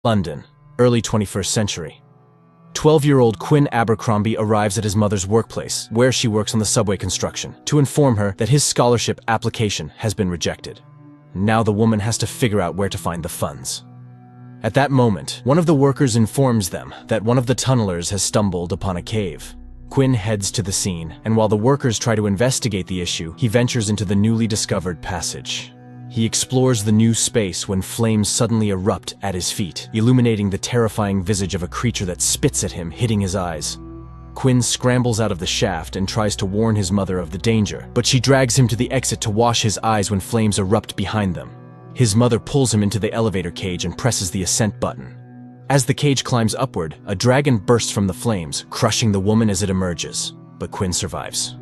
London, early 21st century. 12-year-old Quinn Abercrombie arrives at his mother's workplace, where she works on the subway construction, to inform her that his scholarship application has been rejected. Now the woman has to figure out where to find the funds. At that moment, one of the workers informs them that one of the tunnelers has stumbled upon a cave. Quinn heads to the scene, and while the workers try to investigate the issue, he ventures into the newly discovered passage. He explores the new space when flames suddenly erupt at his feet, illuminating the terrifying visage of a creature that spits at him, hitting his eyes. Quinn scrambles out of the shaft and tries to warn his mother of the danger, but she drags him to the exit to wash his eyes when flames erupt behind them. His mother pulls him into the elevator cage and presses the ascent button. As the cage climbs upward, a dragon bursts from the flames, crushing the woman as it emerges, but Quinn survives.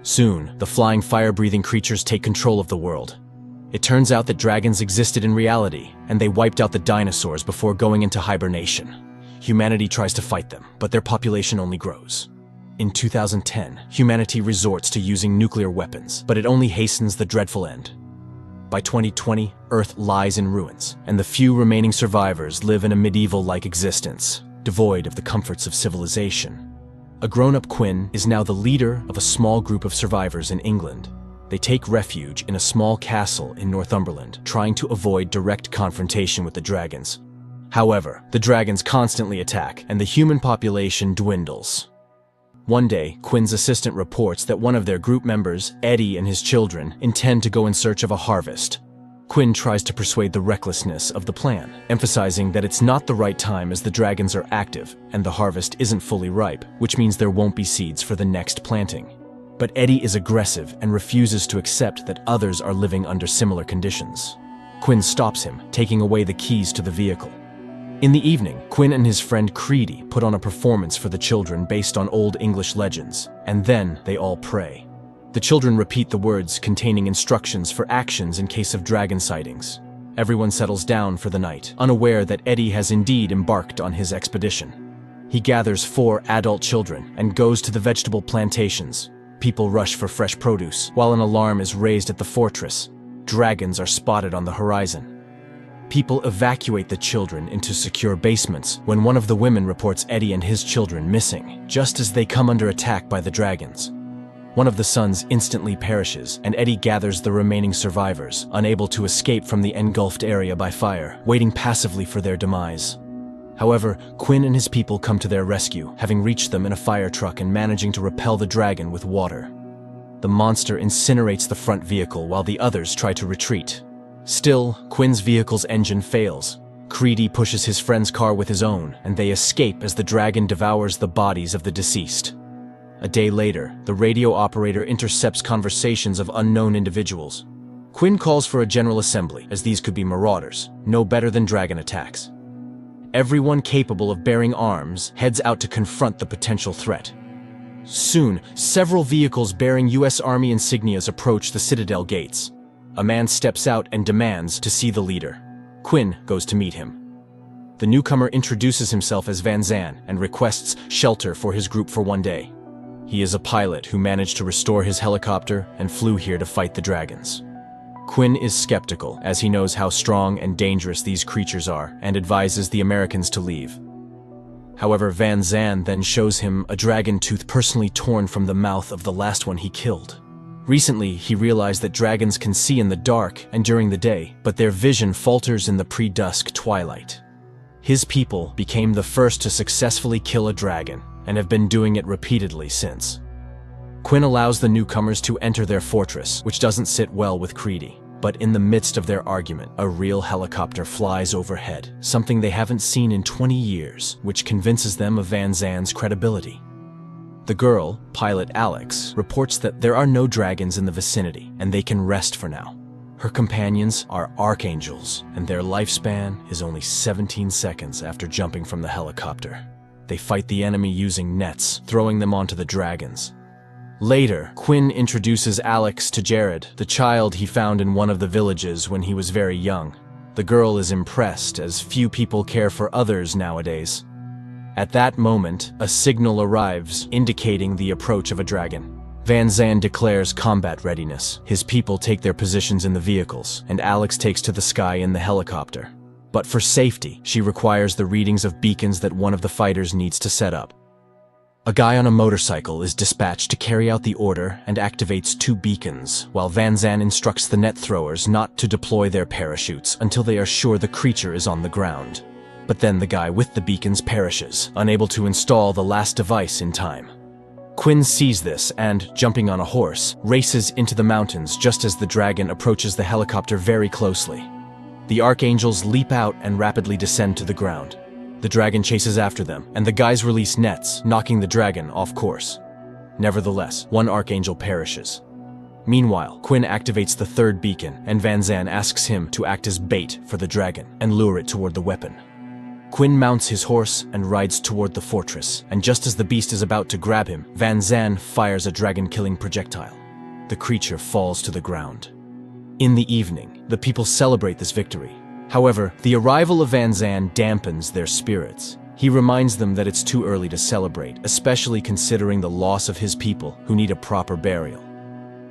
Soon, the flying fire-breathing creatures take control of the world. It turns out that dragons existed in reality, and they wiped out the dinosaurs before going into hibernation. Humanity tries to fight them, but their population only grows. In 2010, humanity resorts to using nuclear weapons, but it only hastens the dreadful end. By 2020, Earth lies in ruins, and the few remaining survivors live in a medieval-like existence, devoid of the comforts of civilization. A grown-up Quinn is now the leader of a small group of survivors in England. They take refuge in a small castle in Northumberland, trying to avoid direct confrontation with the dragons. However, the dragons constantly attack, and the human population dwindles. One day, Quinn's assistant reports that one of their group members, Eddie, and his children intend to go in search of a harvest. Quinn tries to persuade the recklessness of the plan, emphasizing that it's not the right time as the dragons are active, and the harvest isn't fully ripe, which means there won't be seeds for the next planting. But Eddie is aggressive and refuses to accept that others are living under similar conditions. Quinn stops him, taking away the keys to the vehicle. In the evening, Quinn and his friend Creedy put on a performance for the children based on Old English legends, and then they all pray. The children repeat the words containing instructions for actions in case of dragon sightings. Everyone settles down for the night, unaware that Eddie has indeed embarked on his expedition. He gathers 4 adult children and goes to the vegetable plantations. People rush for fresh produce, while an alarm is raised at the fortress. Dragons are spotted on the horizon. People evacuate the children into secure basements when one of the women reports Eddie and his children missing, just as they come under attack by the dragons. One of the sons instantly perishes, and Eddie gathers the remaining survivors, unable to escape from the engulfed area by fire, waiting passively for their demise. However, Quinn and his people come to their rescue, having reached them in a fire truck and managing to repel the dragon with water. The monster incinerates the front vehicle while the others try to retreat. Still, Quinn's vehicle's engine fails. Creedy pushes his friend's car with his own, and they escape as the dragon devours the bodies of the deceased. A day later, the radio operator intercepts conversations of unknown individuals. Quinn calls for a general assembly, as these could be marauders, no better than dragon attacks. Everyone capable of bearing arms heads out to confront the potential threat. Soon, several vehicles bearing U.S. Army insignias approach the Citadel gates. A man steps out and demands to see the leader. Quinn goes to meet him. The newcomer introduces himself as Van Zan and requests shelter for his group for one day. He is a pilot who managed to restore his helicopter and flew here to fight the dragons. Quinn is skeptical, as he knows how strong and dangerous these creatures are, and advises the Americans to leave. However, Van Zan then shows him a dragon tooth personally torn from the mouth of the last one he killed. Recently, he realized that dragons can see in the dark and during the day, but their vision falters in the pre-dusk twilight. His people became the first to successfully kill a dragon, and have been doing it repeatedly since. Quinn allows the newcomers to enter their fortress, which doesn't sit well with Creedy. But in the midst of their argument, a real helicopter flies overhead, something they haven't seen in 20 years, which convinces them of Van Zan's credibility. The girl, pilot Alex, reports that there are no dragons in the vicinity, and they can rest for now. Her companions are archangels, and their lifespan is only 17 seconds after jumping from the helicopter. They fight the enemy using nets, throwing them onto the dragons. Later, Quinn introduces Alex to Jared, the child he found in one of the villages when he was very young. The girl is impressed, as few people care for others nowadays. At that moment, a signal arrives, indicating the approach of a dragon. Van Zan declares combat readiness. His people take their positions in the vehicles, and Alex takes to the sky in the helicopter. But for safety, she requires the readings of beacons that one of the fighters needs to set up. A guy on a motorcycle is dispatched to carry out the order and activates 2 beacons, while Van Zan instructs the net throwers not to deploy their parachutes until they are sure the creature is on the ground. But then the guy with the beacons perishes, unable to install the last device in time. Quinn sees this and, jumping on a horse, races into the mountains just as the dragon approaches the helicopter very closely. The archangels leap out and rapidly descend to the ground. The dragon chases after them, and the guys release nets, knocking the dragon off course. Nevertheless, one archangel perishes. Meanwhile, Quinn activates the 3rd beacon, and Van Zan asks him to act as bait for the dragon and lure it toward the weapon. Quinn mounts his horse and rides toward the fortress, and just as the beast is about to grab him, Van Zan fires a dragon-killing projectile. The creature falls to the ground. In the evening, the people celebrate this victory. However, the arrival of Van Zan dampens their spirits. He reminds them that it's too early to celebrate, especially considering the loss of his people who need a proper burial.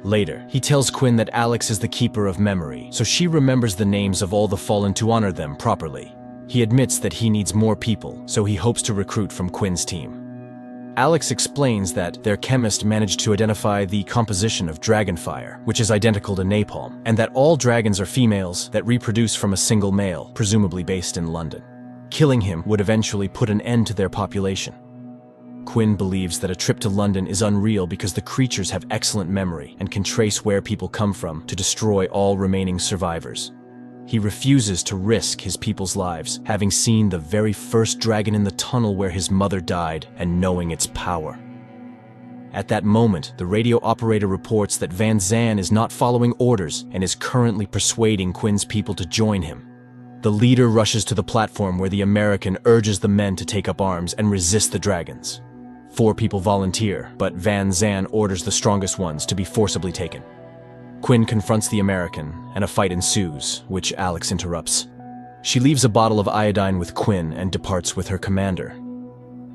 Later, he tells Quinn that Alex is the keeper of memory, so she remembers the names of all the fallen to honor them properly. He admits that he needs more people, so he hopes to recruit from Quinn's team. Alex explains that their chemist managed to identify the composition of dragonfire, which is identical to napalm, and that all dragons are females that reproduce from a single male, presumably based in London. Killing him would eventually put an end to their population. Quinn believes that a trip to London is unreal because the creatures have excellent memory and can trace where people come from to destroy all remaining survivors. He refuses to risk his people's lives, having seen the very first dragon in the tunnel where his mother died and knowing its power. At that moment, the radio operator reports that Van Zan is not following orders and is currently persuading Quinn's people to join him. The leader rushes to the platform where the American urges the men to take up arms and resist the dragons. 4 people volunteer, but Van Zan orders the strongest ones to be forcibly taken. Quinn confronts the American, and a fight ensues, which Alex interrupts. She leaves a bottle of iodine with Quinn and departs with her commander.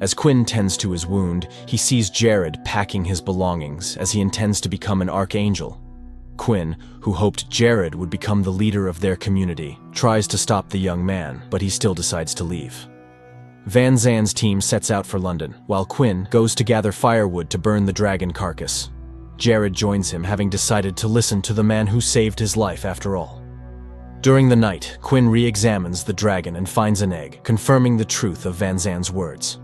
As Quinn tends to his wound, he sees Jared packing his belongings as he intends to become an archangel. Quinn, who hoped Jared would become the leader of their community, tries to stop the young man, but he still decides to leave. Van Zan's team sets out for London, while Quinn goes to gather firewood to burn the dragon carcass. Jared joins him, having decided to listen to the man who saved his life after all. During the night, Quinn re-examines the dragon and finds an egg, confirming the truth of Van Zan's words.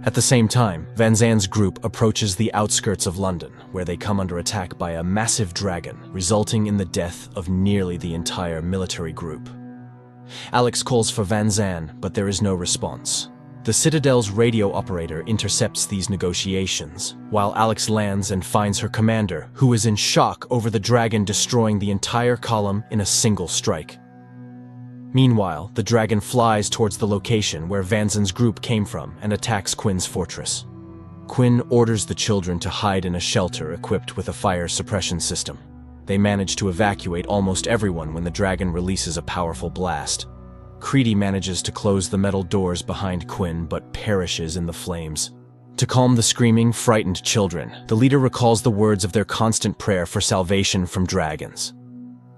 At the same time, Van Zan's group approaches the outskirts of London, where they come under attack by a massive dragon, resulting in the death of nearly the entire military group. Alex calls for Van Zan, but there is no response. The Citadel's radio operator intercepts these negotiations, while Alex lands and finds her commander, who is in shock over the dragon destroying the entire column in a single strike. Meanwhile, the dragon flies towards the location where Van Zan's group came from and attacks Quinn's fortress. Quinn orders the children to hide in a shelter equipped with a fire suppression system. They manage to evacuate almost everyone when the dragon releases a powerful blast. Creedy manages to close the metal doors behind Quinn but perishes in the flames. To calm the screaming, frightened children, the leader recalls the words of their constant prayer for salvation from dragons.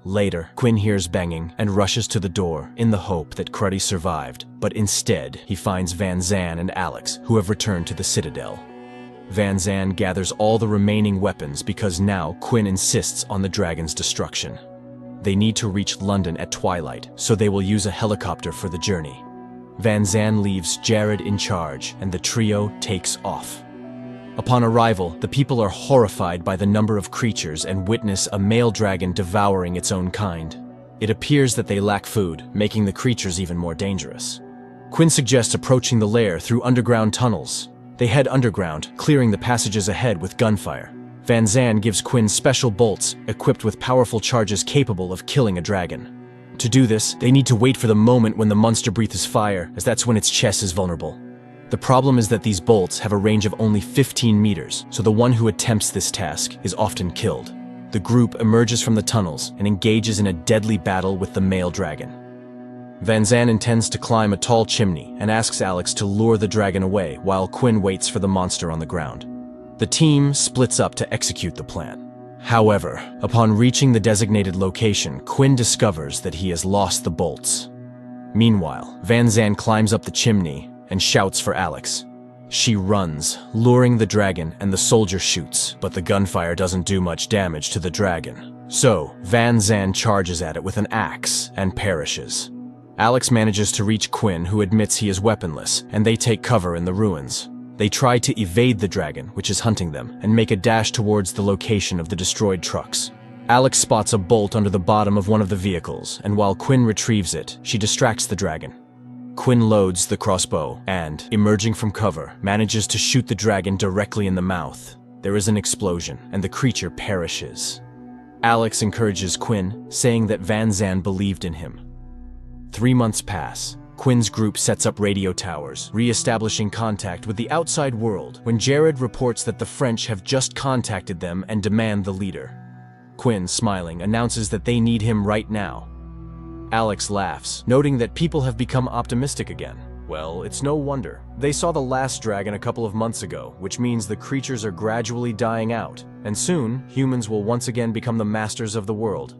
Later, Quinn hears banging and rushes to the door in the hope that Cruddy survived, but instead he finds Van Zan and Alex, who have returned to the Citadel. Van Zan gathers all the remaining weapons because now Quinn insists on the dragon's destruction. They need to reach London at twilight, so they will use a helicopter for the journey. Van Zan leaves Jared in charge, and the trio takes off. Upon arrival, the people are horrified by the number of creatures and witness a male dragon devouring its own kind. It appears that they lack food, making the creatures even more dangerous. Quinn suggests approaching the lair through underground tunnels. They head underground, clearing the passages ahead with gunfire. Van Zan gives Quinn special bolts equipped with powerful charges capable of killing a dragon. To do this, they need to wait for the moment when the monster breathes fire, as that's when its chest is vulnerable. The problem is that these bolts have a range of only 15 meters, so the one who attempts this task is often killed. The group emerges from the tunnels and engages in a deadly battle with the male dragon. Van Zan intends to climb a tall chimney and asks Alex to lure the dragon away while Quinn waits for the monster on the ground. The team splits up to execute the plan. However, upon reaching the designated location, Quinn discovers that he has lost the bolts. Meanwhile, Van Zan climbs up the chimney and shouts for Alex. She runs, luring the dragon, and the soldier shoots, but the gunfire doesn't do much damage to the dragon. So, Van Zan charges at it with an axe and perishes. Alex manages to reach Quinn, who admits he is weaponless, and they take cover in the ruins. They try to evade the dragon, which is hunting them, and make a dash towards the location of the destroyed trucks. Alex spots a bolt under the bottom of one of the vehicles, and while Quinn retrieves it, she distracts the dragon. Quinn loads the crossbow and, emerging from cover, manages to shoot the dragon directly in the mouth. There is an explosion, and the creature perishes. Alex encourages Quinn, saying that Van Zan believed in him. 3 months pass. Quinn's group sets up radio towers, re-establishing contact with the outside world, when Jared reports that the French have just contacted them and demand the leader. Quinn, smiling, announces that they need him right now. Alex laughs, noting that people have become optimistic again. Well, it's no wonder. They saw the last dragon a couple of months ago, which means the creatures are gradually dying out, and soon, humans will once again become the masters of the world.